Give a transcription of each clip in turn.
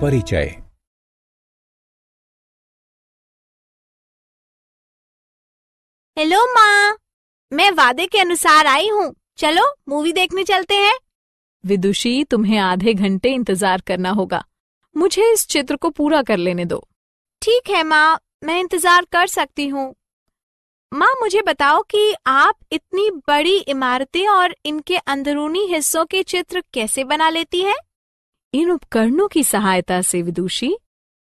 परिचय। हेलो माँ, मैं वादे के अनुसार आई हूँ। चलो मूवी देखने चलते हैं। विदुषी, तुम्हें आधे घंटे इंतजार करना होगा। मुझे इस चित्र को पूरा कर लेने दो। ठीक है माँ, मैं इंतजार कर सकती हूँ। माँ, मुझे बताओ कि आप इतनी बड़ी इमारतें और इनके अंदरूनी हिस्सों के चित्र कैसे बना लेती हैं? इन उपकरणों की सहायता से विदुषी।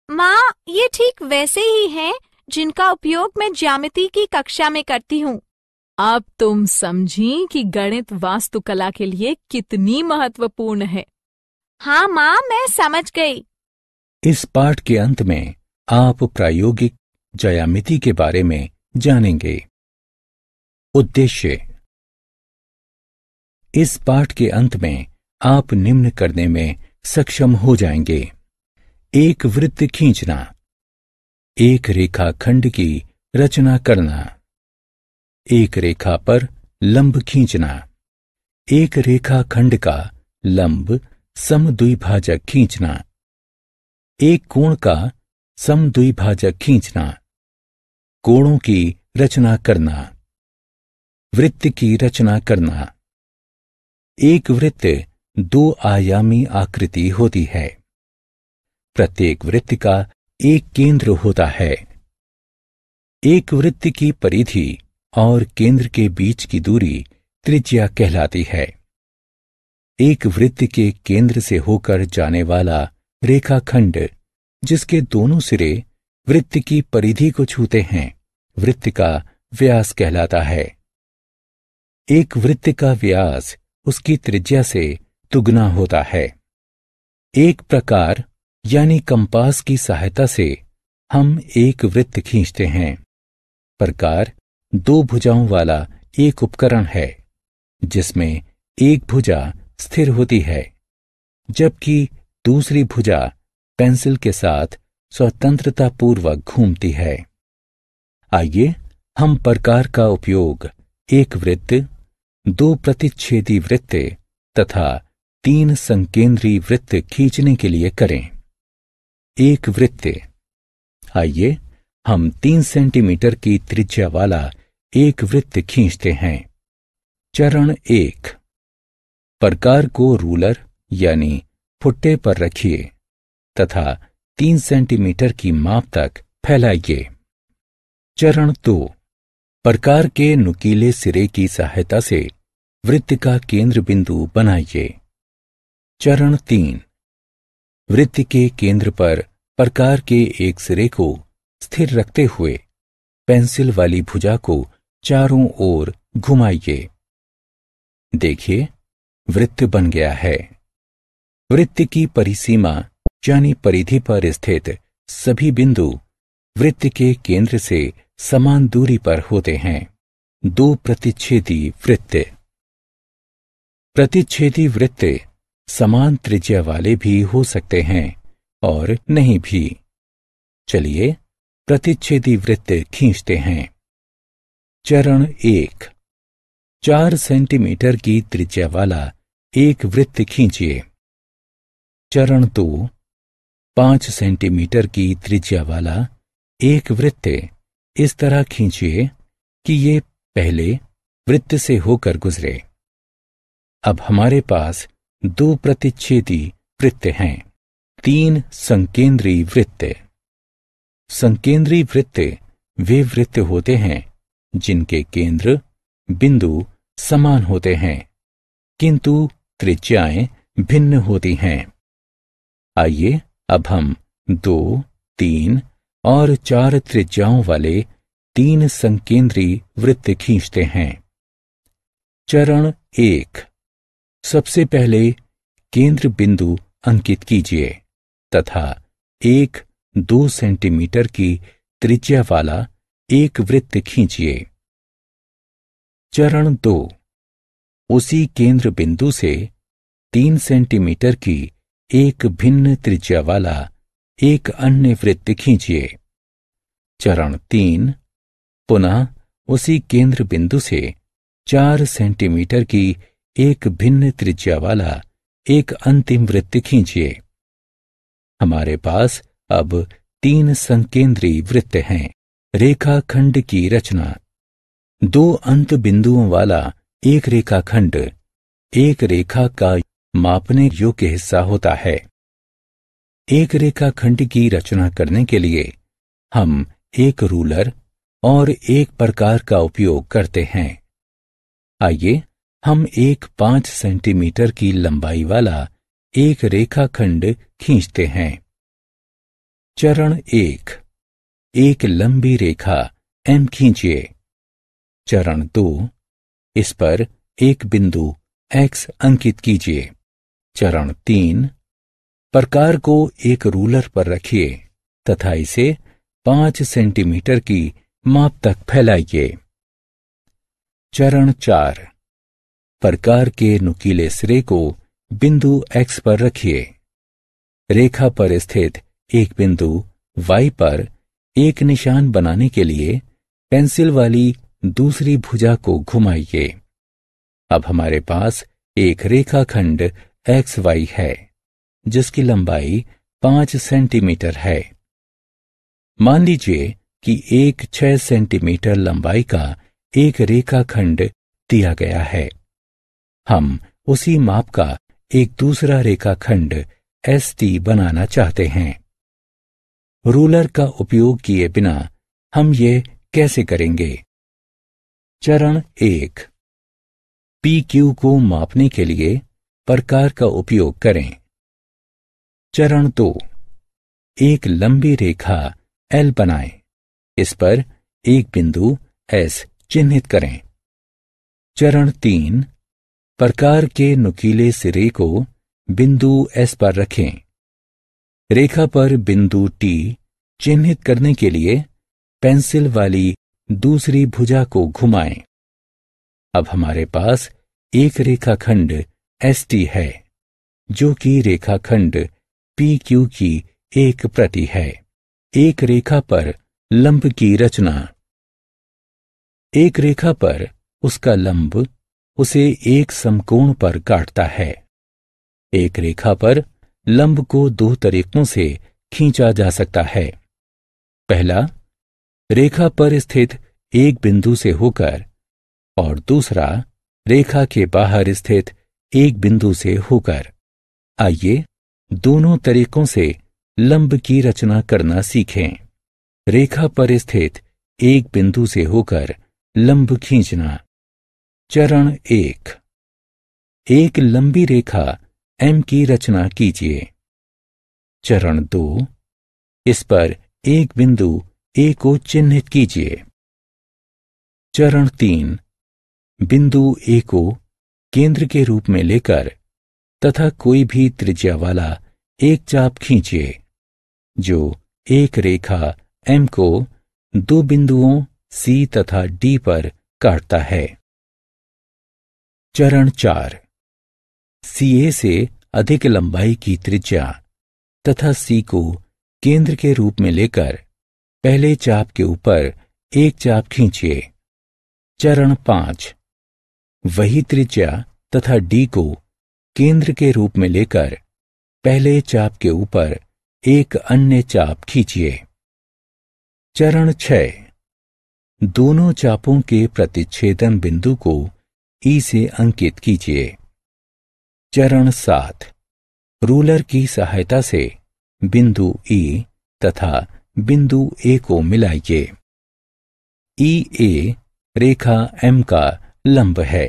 माँ, ये ठीक वैसे ही हैं जिनका उपयोग मैं ज्यामिति की कक्षा में करती हूँ। अब तुम समझी कि गणित वास्तुकला के लिए कितनी महत्वपूर्ण है। हाँ माँ, मैं समझ गई। इस पाठ के अंत में आप प्रायोगिक ज्यामिति के बारे में जानेंगे। उद्देश्य। इस पाठ के अंत में आप निम्न करने में सक्षम हो जाएंगे। एक वृत्त खींचना, एक रेखाखंड की रचना करना, एक रेखा पर लंब खींचना, एक रेखाखंड का लंब समद्विभाजक खींचना, एक कोण का समद्विभाजक खींचना, कोणों की रचना करना, वृत्त की रचना करना। एक वृत्त दो आयामी आकृति होती है। प्रत्येक वृत्त का एक केंद्र होता है। एक वृत्त की परिधि और केंद्र के बीच की दूरी त्रिज्या कहलाती है। एक वृत्त के केंद्र से होकर जाने वाला रेखाखंड, जिसके दोनों सिरे वृत्त की परिधि को छूते हैं, वृत्त का व्यास कहलाता है। एक वृत्त का व्यास उसकी त्रिज्या से दुगना होता है। एक प्रकार यानी कंपास की सहायता से हम एक वृत्त खींचते हैं। प्रकार दो भुजाओं वाला एक उपकरण है, जिसमें एक भुजा स्थिर होती है, जबकि दूसरी भुजा पेंसिल के साथ स्वतंत्रतापूर्वक घूमती है। आइए हम प्रकार का उपयोग एक वृत्त, दो प्रतिच्छेदी वृत्त तथा तीन संकेंद्री वृत्त खींचने के लिए करें। एक वृत्त। आइए हम 3 सेंटीमीटर की त्रिज्या वाला एक वृत्त खींचते हैं। चरण 1। प्रकार को रूलर यानी फुट्टे पर रखिए तथा 3 सेंटीमीटर की माप तक फैलाइए। चरण 2। प्रकार के नुकीले सिरे की सहायता से वृत्त का केंद्र बिंदु बनाइए। चरण 3। वृत्त के केंद्र पर प्रकार के एक सिरे को स्थिर रखते हुए पेंसिल वाली भुजा को चारों ओर घुमाइए। देखिए, वृत्त बन गया है। वृत्त की परिसीमा यानी परिधि पर स्थित सभी बिंदु वृत्त के केंद्र से समान दूरी पर होते हैं। दो प्रतिच्छेदी वृत्त। प्रतिच्छेदी वृत्त समान त्रिज्या वाले भी हो सकते हैं और नहीं भी। चलिए प्रतिच्छेदी वृत्त खींचते हैं। चरण 1। 4 सेंटीमीटर की त्रिज्या वाला एक वृत्त खींचिए। चरण 2। 5 सेंटीमीटर की त्रिज्या वाला एक वृत्त इस तरह खींचिए कि ये पहले वृत्त से होकर गुजरे। अब हमारे पास 2 प्रतिच्छेदी वृत्त हैं। 3 संकेंद्री वृत्त। संकेंद्री वृत्त वे वृत्त होते हैं जिनके केंद्र बिंदु समान होते हैं, किंतु त्रिज्याएं भिन्न होती हैं। आइए अब हम 2, 3 और 4 त्रिज्याओं वाले 3 संकेंद्री वृत्त खींचते हैं। चरण 1। सबसे पहले केंद्र बिंदु अंकित कीजिए तथा 1-2 सेंटीमीटर की त्रिज्या वाला एक वृत्त खींचिए। चरण 2। उसी केंद्र बिंदु से 3 सेंटीमीटर की एक भिन्न त्रिज्या वाला एक अन्य वृत्त खींचिए। चरण 3। पुनः उसी केंद्र बिंदु से 4 सेंटीमीटर की एक भिन्न त्रिज्या वाला एक अंतिम वृत्त खींचिए। हमारे पास अब 3 संकेंद्री वृत्त हैं। रेखाखंड की रचना। 2 अंत बिंदुओं वाला एक रेखाखंड एक रेखा का मापने योग्य हिस्सा होता है। एक रेखाखंड की रचना करने के लिए हम एक रूलर और एक प्रकार का उपयोग करते हैं। आइए हम एक 5 सेंटीमीटर की लंबाई वाला एक रेखाखंड खींचते हैं। चरण 1, एक लंबी रेखा M खींचिए। चरण 2, इस पर एक बिंदु X अंकित कीजिए। चरण 3, प्रकार को एक रूलर पर रखिए तथा इसे 5 सेंटीमीटर की माप तक फैलाइए। चरण 4, प्रकार के नुकीले सिरे को बिंदु X पर रखिए। रेखा पर स्थित एक बिंदु Y पर एक निशान बनाने के लिए पेंसिल वाली दूसरी भुजा को घुमाइए। अब हमारे पास एक रेखाखंड XY है जिसकी लंबाई 5 सेंटीमीटर है। मान लीजिए कि एक 6 सेंटीमीटर लंबाई का एक रेखाखंड दिया गया है। हम उसी माप का एक दूसरा रेखाखंड ST बनाना चाहते हैं। रूलर का उपयोग किए बिना हम ये कैसे करेंगे? चरण 1, PQ को मापने के लिए प्रकार का उपयोग करें। चरण 2, एक लंबी रेखा L बनाएं। इस पर एक बिंदु S चिन्हित करें। चरण 3, प्रकार के नुकीले सिरे को बिंदु S पर रखें। रेखा पर बिंदु T चिन्हित करने के लिए पेंसिल वाली दूसरी भुजा को घुमाएं। अब हमारे पास एक रेखाखंड ST है जो कि रेखाखंड PQ की एक प्रति है। एक रेखा पर लंब की रचना। एक रेखा पर उसका लंब उसे एक समकोण पर काटता है। एक रेखा पर लंब को 2 तरीकों से खींचा जा सकता है। पहला, रेखा पर स्थित एक बिंदु से होकर और दूसरा, रेखा के बाहर स्थित एक बिंदु से होकर। आइए दोनों तरीकों से लंब की रचना करना सीखें। रेखा पर स्थित एक बिंदु से होकर लंब खींचना। चरण 1, एक लंबी रेखा M की रचना कीजिए। चरण 2, इस पर एक बिंदु A को चिन्हित कीजिए। चरण 3, बिंदु A को केंद्र के रूप में लेकर तथा कोई भी त्रिज्या वाला एक चाप खींचिए जो एक रेखा M को 2 बिंदुओं C तथा D पर काटता है। चरण 4, CA से अधिक लंबाई की त्रिज्या तथा C को केंद्र के रूप में लेकर पहले चाप के ऊपर एक चाप खींचिए। चरण 5, वही त्रिज्या तथा D को केंद्र के रूप में लेकर पहले चाप के ऊपर एक अन्य चाप खींचिए। चरण 6, दोनों चापों के प्रतिच्छेदन बिंदु को E से अंकित कीजिए। चरण 7, रूलर की सहायता से बिंदु E तथा बिंदु A को मिलाइए। EA रेखा M का लंब है।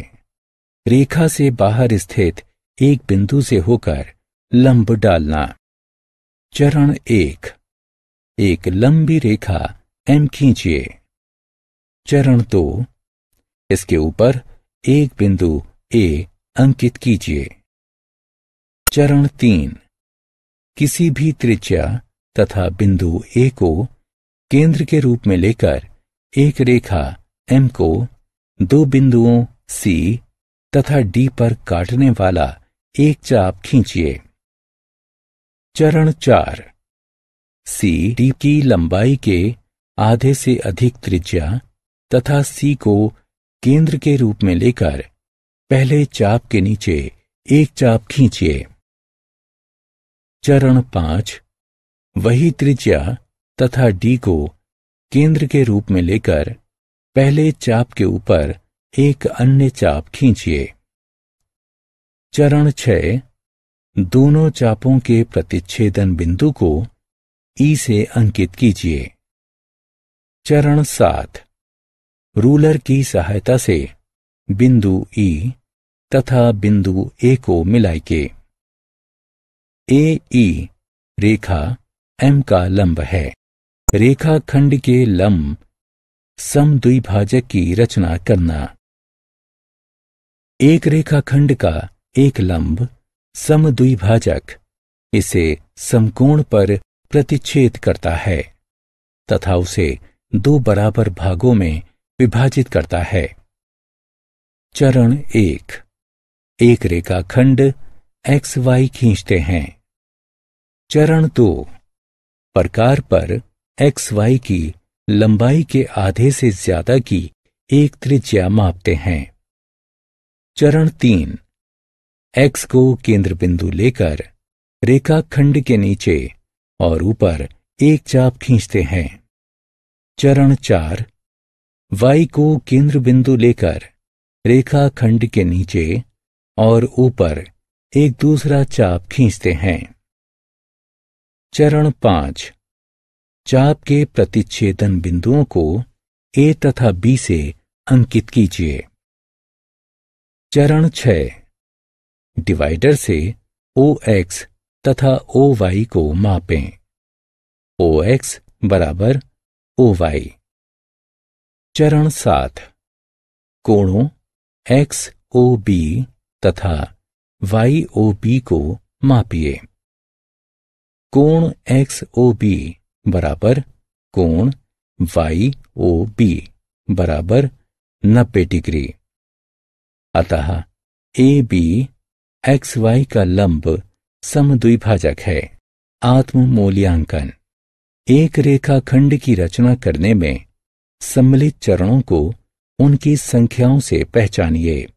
रेखा से बाहर स्थित एक बिंदु से होकर लंब डालना। चरण 1, एक लंबी रेखा M खींचिए। चरण 2, इसके ऊपर एक बिंदु A अंकित कीजिए। चरण 3, किसी भी त्रिज्या तथा बिंदु A को केंद्र के रूप में लेकर एक रेखा M को 2 बिंदुओं C तथा D पर काटने वाला एक चाप खींचिए। चरण 4, CD की लंबाई के आधे से अधिक त्रिज्या तथा C को केंद्र के रूप में लेकर पहले चाप के नीचे एक चाप खींचिए। चरण 5, वही त्रिज्या तथा डी को केंद्र के रूप में लेकर पहले चाप के ऊपर एक अन्य चाप खींचिए। चरण 6, दोनों चापों के प्रतिच्छेदन बिंदु को ई से अंकित कीजिए। चरण 7, रूलर की सहायता से बिंदु ई तथा बिंदु ए को मिलाइए। ए ई रेखा एम का लंब है। रेखाखंड के लंब समद्विभाजक की रचना करना। एक रेखाखंड का एक लंब समद्विभाजक इसे समकोण पर प्रतिच्छेद करता है तथा उसे दो बराबर भागों में विभाजित करता है। चरण 1, एक रेखाखंड एक्स वाई खींचते हैं। चरण 2, प्रकार पर एक्स वाई की लंबाई के आधे से ज्यादा की एक त्रिज्या मापते हैं। चरण 3, एक्स को केंद्र बिंदु लेकर रेखाखंड के नीचे और ऊपर एक चाप खींचते हैं। चरण 4, वाई को केंद्र बिंदु लेकर रेखाखंड के नीचे और ऊपर एक दूसरा चाप खींचते हैं। चरण 5, चाप के प्रतिच्छेदन बिंदुओं को ए तथा बी से अंकित कीजिए। चरण 6, डिवाइडर से ओ एक्स तथा ओ वाई को मापें। ओ एक्स बराबर ओ वाई। चरण 7, कोणों एक्स ओ बी तथा वाई ओ बी को मापिए। कोण एक्स ओ बी बराबर कोण वाई ओ बी बराबर 90 डिग्री। अतः ए बी एक्स वाई का लंब समद्विभाजक है। आत्म मूल्यांकन। एक रेखाखंड की रचना करने में सम्मिलित चरणों को उनकी संख्याओं से पहचानिए।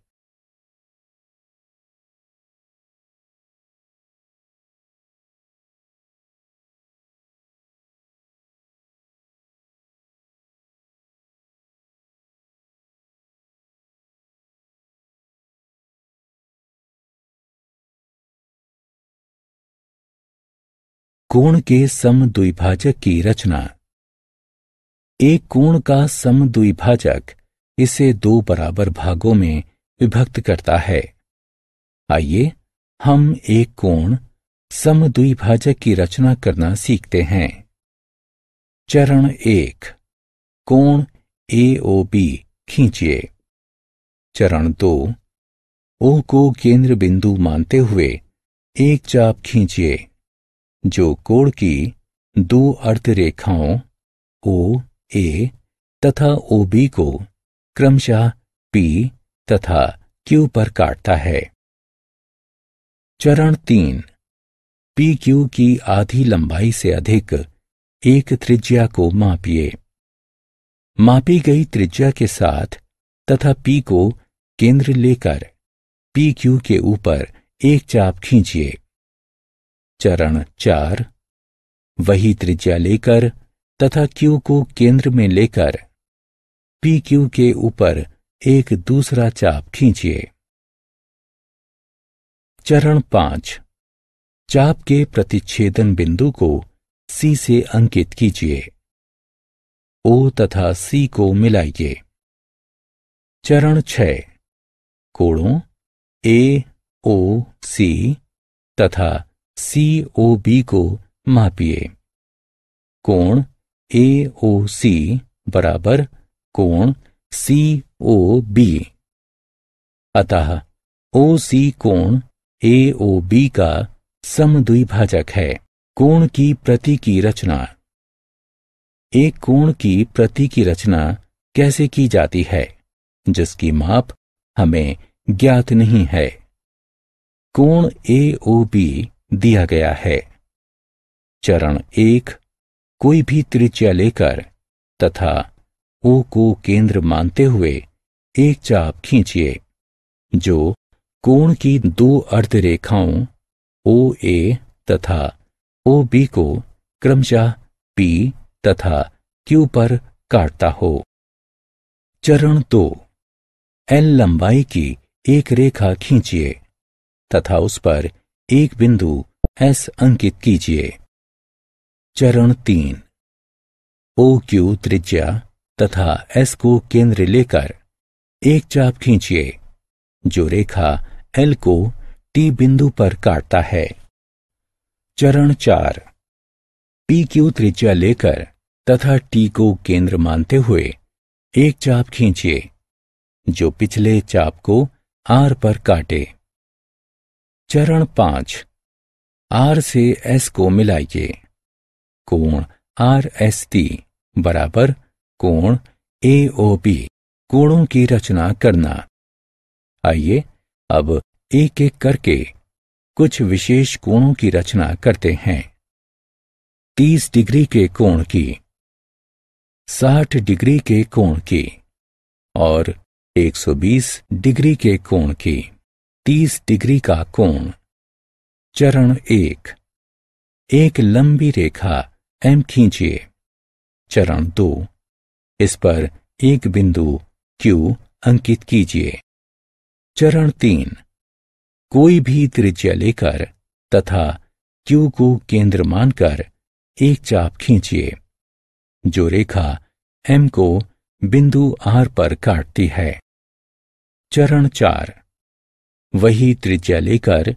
कोण के समद्विभाजक की रचना। एक कोण का समद्विभाजक इसे दो बराबर भागों में विभक्त करता है। आइए हम एक कोण समद्विभाजक की रचना करना सीखते हैं। चरण 1, कोण AOB खींचिए। चरण 2, O को केंद्र बिंदु मानते हुए एक चाप खींचिए जो कोण की दो अर्ध रेखाओं OA तथा OB को क्रमशः P तथा Q पर काटता है। चरण 3, PQ की आधी लंबाई से अधिक एक त्रिज्या को मापिए। मापी गई त्रिज्या के साथ तथा P को केंद्र लेकर PQ के ऊपर एक चाप खींचिए। चरण 4, वही त्रिज्या लेकर तथा Q को केंद्र में लेकर PQ के ऊपर एक दूसरा चाप खींचिए। चरण 5, चाप के प्रतिच्छेदन बिंदु को C से अंकित कीजिए। O तथा C को मिलाइए। चरण 6, कोणों AOC तथा COB को मापिए। कोण AOC बराबर कोण COB। अतः OC कोण AOB का समद्विभाजक है। कोण की प्रति की रचना। एक कोण की प्रति की रचना कैसे की जाती है जिसकी माप हमें ज्ञात नहीं है। कोण AOB दिया गया है। चरण 1, कोई भी त्रिज्या लेकर तथा O को केंद्र मानते हुए एक चाप खींचिए जो कोण की दो अर्ध रेखाओं OA तथा OB को क्रमशः P तथा Q पर काटता हो। चरण 2, L लंबाई की एक रेखा खींचिए तथा उस पर एक बिंदु S अंकित कीजिए। चरण 3, OQ त्रिज्या तथा S को केंद्र लेकर एक चाप खींचिए जो रेखा L को T बिंदु पर काटता है। चरण 4, PQ त्रिज्या लेकर तथा T को केंद्र मानते हुए एक चाप खींचिए जो पिछले चाप को R पर काटे। चरण 5, R से S को मिलाइए। कोण RST बराबर कोण AOB कोणों की रचना करना। आइए अब एक एक करके कुछ विशेष कोणों की रचना करते हैं। 30 डिग्री के कोण की, 60 डिग्री के कोण की और 120 डिग्री के कोण की। 30 डिग्री का कोण। चरण 1, एक लंबी रेखा M खींचिए। चरण 2, इस पर एक बिंदु Q अंकित कीजिए। चरण 3, कोई भी त्रिज्या लेकर तथा Q को केंद्र मानकर एक चाप खींचिए जो रेखा M को बिंदु R पर काटती है। चरण 4, वही त्रिज्या लेकर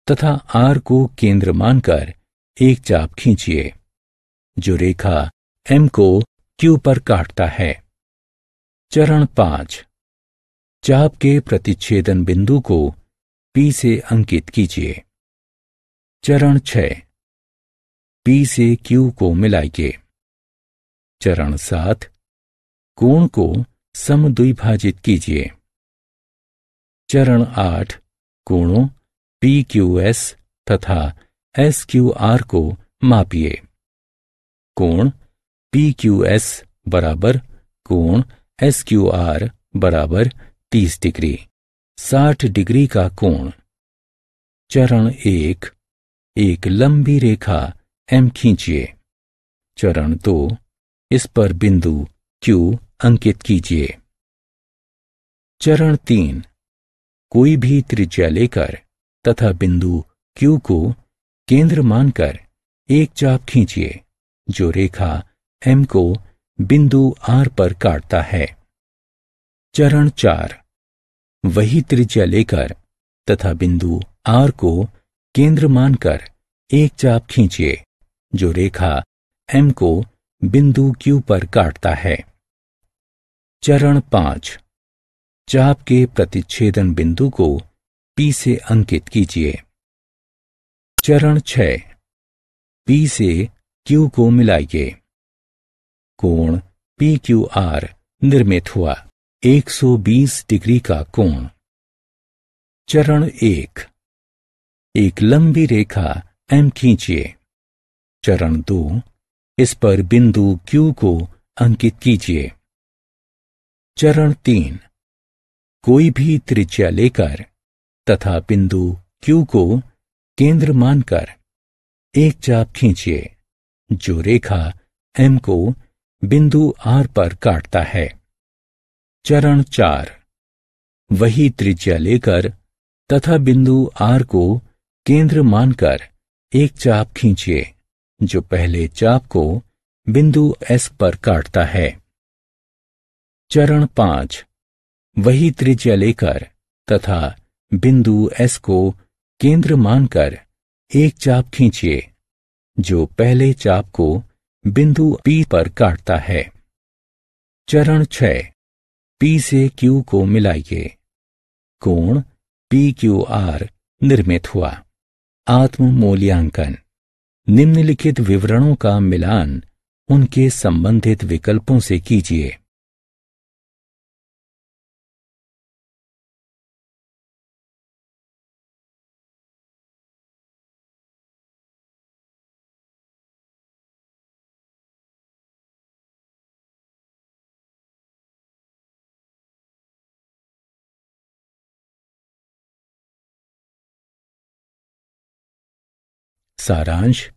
तथा R को केंद्र मानकर एक चाप खींचिए जो रेखा M को Q पर काटता है। चरण 5, चाप के प्रतिच्छेदन बिंदु को P से अंकित कीजिए। चरण 6, P से Q को मिलाइए। चरण 7, कोण को समद्विभाजित कीजिए। चरण 8, कोणों PQS तथा SQR को मापिए। कोण PQS बराबर कोण SQR बराबर 30 डिग्री। 60 डिग्री का कोण। चरण 1, एक लंबी रेखा M खींचिए। चरण 2, इस पर बिंदु Q अंकित कीजिए। चरण 3, कोई भी त्रिज्या लेकर तथा बिंदु Q को केंद्र मानकर एक चाप खींचिए जो रेखा M को बिंदु R पर काटता है। चरण 4, वही त्रिज्या लेकर तथा बिंदु R को केंद्र मानकर एक चाप खींचिए जो रेखा M को बिंदु Q पर काटता है। चरण 5, चाप के प्रतिच्छेदन बिंदु को P से अंकित कीजिए। चरण 6, P से Q को मिलाइए। कोण PQR निर्मित हुआ। 120 डिग्री का कोण। चरण 1, एक लंबी रेखा M खींचिए। चरण 2, इस पर बिंदु Q को अंकित कीजिए। चरण 3, कोई भी त्रिज्या लेकर तथा बिंदु Q को केंद्र मानकर एक चाप खींचिए जो रेखा M को बिंदु R पर काटता है। चरण 4, वही त्रिज्या लेकर तथा बिंदु R को केंद्र मानकर एक चाप खींचिए जो पहले चाप को बिंदु S पर काटता है। चरण 5, वही त्रिज्या लेकर तथा बिंदु S को केंद्र मानकर एक चाप खींचिए जो पहले चाप को बिंदु P पर काटता है। चरण 6, P से Q को मिलाइए। कोण PQR निर्मित हुआ। आत्म मूल्यांकन। निम्नलिखित विवरणों का मिलान उनके संबंधित विकल्पों से कीजिए। सारांश।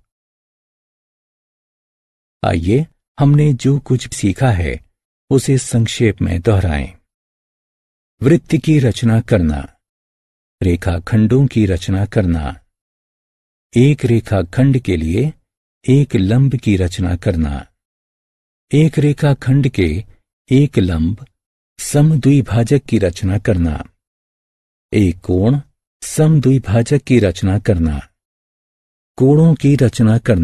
आइए हमने जो कुछ सीखा है उसे संक्षेप में दोहराएं। वृत्त की रचना करना, रेखाखंडों की रचना करना, एक रेखाखंड के लिए एक लंब की रचना करना, एक रेखाखंड के एक लंब समद्विभाजक की रचना करना, एक कोण समद्विभाजक की रचना करना, कोणों की रचना करना।